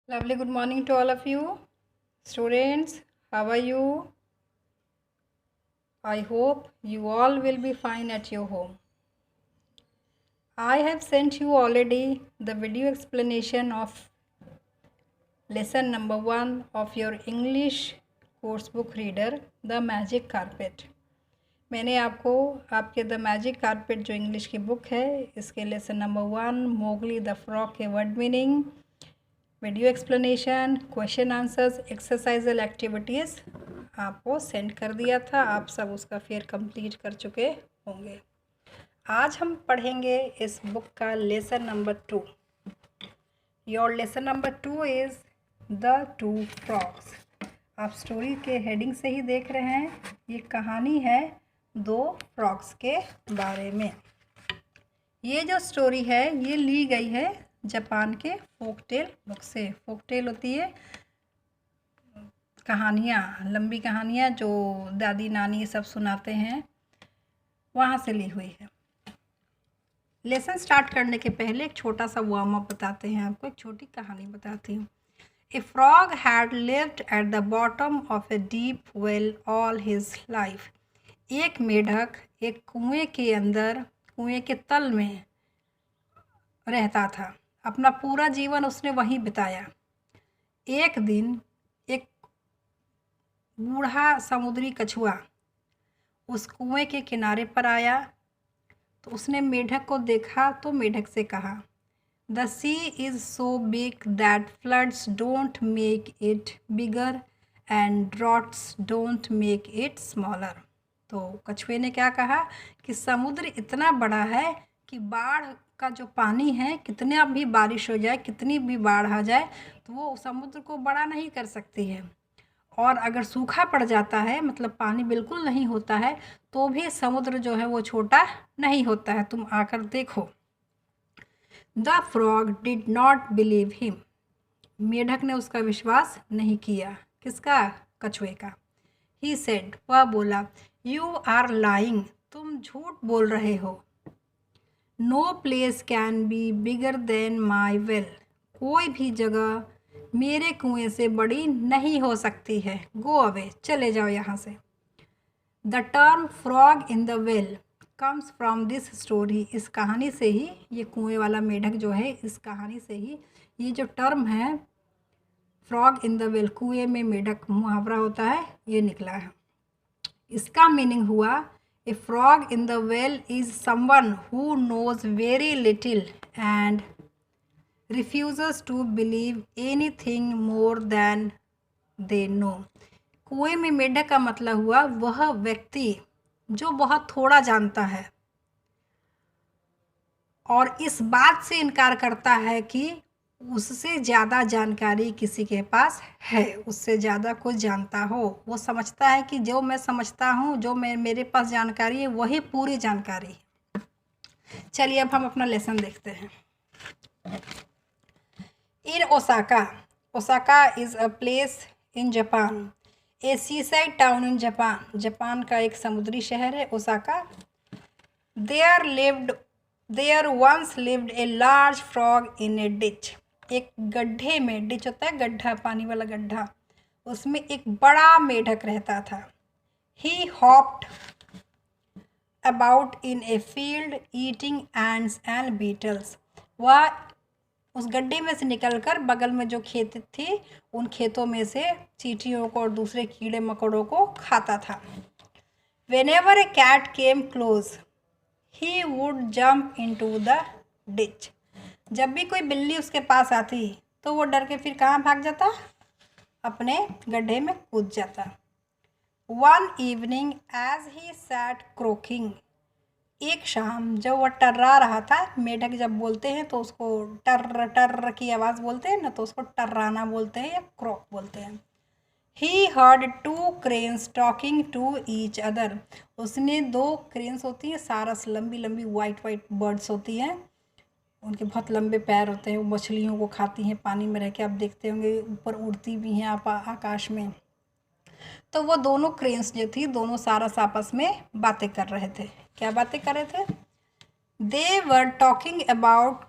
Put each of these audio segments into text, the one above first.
Lovely good morning to all of you. Students, how are you? I hope you all will be fine at your home. I have sent you already the video explanation of lesson number 1 of your English course book reader, The Magic Carpet. मैंने आपको आपके the magic carpet जो English की book है इसके lesson number 1 Mowgli the frog के word meaning, video explanation, question answers, exercise activities आपको send कर दिया था। आप सब उसका फिर कंप्लीट कर चुके होंगे। आज हम पढ़ेंगे इस बुक का lesson number 2। Your lesson number 2 is the 2 frogs. आप स्टोरी के हेडिंग से ही देख रहे हैं, ये कहानी है 2 फ्रॉग्स के बारे में। ये जो स्टोरी है ये ली गई है जापान के फोकटेल बुक से। फोकटेल होती है कहानियाँ, लंबी कहानियाँ जो दादी नानी सब सुनाते हैं, वहाँ से ली हुई है। लेसन स्टार्ट करने के पहले एक छोटा सा वार्म अप बताते हैं आपको, एक छोटी कहानी बताती हूँ। A frog had lived at the bottom of a deep well all his life. एक मेढक एक कुएं के अंदर, कुएं के तल में रहता था। अपना पूरा जीवन उसने वहीं बिताया। एक दिन एक बूढ़ा समुद्री कछुआ उस कुएं के किनारे पर आया तो उसने मेढक को देखा तो मेढक से कहा, The sea is so big that floods don't make it bigger and droughts don't make it smaller. तो कछुए ने क्या कहा कि समुद्र इतना बड़ा है कि बाढ़ का जो पानी है, कितना भी बारिश हो जाए, कितनी भी बाढ़ आ जाए तो वो समुद्र को बड़ा नहीं कर सकती है। और अगर सूखा पड़ जाता है, मतलब पानी बिल्कुल नहीं होता है, तो भी समुद्र जो है वो छोटा नहीं होता है। तुम आकर देखो। The frog did not believe him. मेढक ने उसका विश्वास नहीं किया। किसका? कछुए का। He said, वह बोला, You are lying. तुम झूठ बोल रहे हो। No place can be bigger than my well. कोई भी जगह मेरे कुएं से बड़ी नहीं हो सकती है। Go away. चले जाओ यहाँ से। The term frog in the well comes from this story. इस कहानी से ही, ये कुएं वाला मेढक जो है, इस कहानी से ही ये जो टर्म है फ्रॉग इन द वेल, कुएं में मेढक, मुहावरा होता है, ये निकला है। इसका मीनिंग हुआ a frog in the well is someone who knows very little and refuses to believe anything more than they know. कुएं में मेढक का मतलब हुआ वह व्यक्ति जो बहुत थोड़ा जानता है और इस बात से इनकार करता है कि उससे ज़्यादा जानकारी किसी के पास है, उससे ज़्यादा कुछ जानता हो। वो समझता है कि जो मैं समझता हूँ, जो मेरे पास जानकारी है, वही पूरी जानकारी है। चलिए अब हम अपना लेसन देखते हैं। In Osaka, Osaka is a place in Japan, a seaside town in Japan. Japan का एक समुद्री शहर है Osaka. There once lived a large frog in a ditch. एक गड्ढे में, डिच होता है गड्ढा, पानी वाला गड्ढा, उसमें एक बड़ा मेढक रहता था। He hopped about in a field eating ants and beetles. वह उस गड्ढे में से निकलकर बगल में जो खेत थी, उन खेतों में से चींटियों को और दूसरे कीड़े मकोड़ों को खाता था। Whenever a cat came close, he would jump into the ditch. जब भी कोई बिल्ली उसके पास आती तो वो डर के फिर कहाँ भाग जाता? अपने गड्ढे में कूद जाता। One evening as he sat croaking, एक शाम जब वह टर्रा रहा था, मेढक जब बोलते हैं तो उसको टर्र टर्र की आवाज़ बोलते हैं ना, तो उसको टर्राना बोलते हैं या क्रॉक बोलते हैं। He heard 2 cranes talking to each other. उसने 2 क्रेन्स होती हैं सारस, लंबी लंबी वाइट वाइट बर्ड्स होती हैं, उनके बहुत लंबे पैर होते हैं, वो मछलियों को खाती हैं पानी में रह के। आप देखते होंगे ऊपर उड़ती भी हैं आप आकाश में। तो वो दोनों क्रेन्स जो थी, दोनों सारस आपस में बातें कर रहे थे। क्या बातें कर रहे थे? They were talking about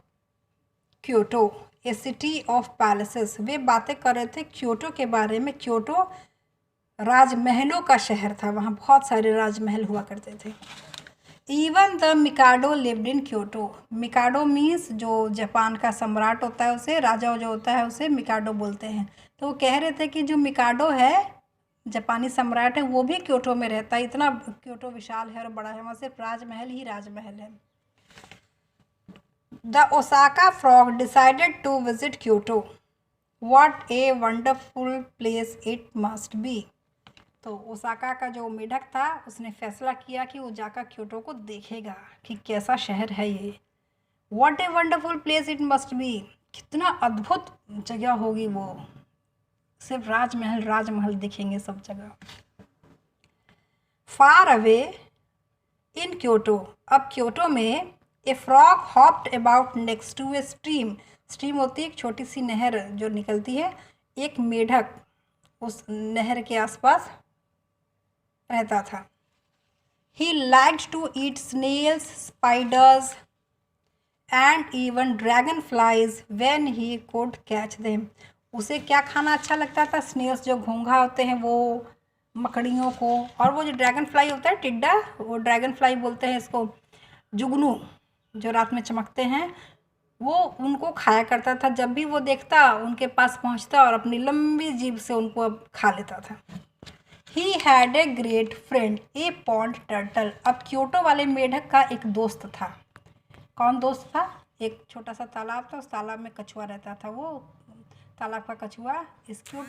Kyoto. A city of palaces, वे बातें कर रहे थे क्योटो के बारे में। क्योटो राजमहलों का शहर था, वहाँ बहुत सारे राजमहल हुआ करते थे। Even the Mikado lived in Kyoto, Mikado means जो जापान का सम्राट होता है, उसे राजा जो होता है उसे मिकाडो बोलते हैं। तो वो कह रहे थे कि जो मिकाडो है, जापानी सम्राट है, वो भी क्योटो में रहता है। इतना क्योटो विशाल है और बड़ा है, वहाँ सिर्फ राजमहल ही राजमहल है। The Osaka frog decided to visit Kyoto, what a wonderful place it must be. तो ओसाका का जो मेढक था उसने फैसला किया कि वो जाकर क्योटो को देखेगा कि कैसा शहर है ये। What a wonderful place it must B, कितना अद्भुत जगह होगी वो, सिर्फ राजमहल राजमहल दिखेंगे सब जगह। फार अवे इन क्योटो, अब क्योटो में a frog hopped about next to a stream, stream होती है एक छोटी सी नहर जो निकलती है, एक मेढक उस नहर के आसपास रहता था। He liked to eat snails, spiders and even dragonflies when he could catch them, उसे क्या खाना अच्छा लगता था? स्नेल्स जो घोंघा होते हैं वो, मकड़ियों को, और वो जो ड्रैगन फ्लाई होता है टिड्डा, वो ड्रैगन फ्लाई बोलते हैं इसको, जुगनू जो रात में चमकते हैं, वो उनको खाया करता था। जब भी वो देखता उनके पास पहुंचता और अपनी लंबी जीभ से उनको अब खा लेता था। He had a great friend A pond turtle, अब क्योटो वाले मेढक का एक दोस्त था। कौन दोस्त था? एक छोटा सा तालाब था, उस तालाब में कछुआ रहता था। वो तालाब का कछुआ इस क्योटो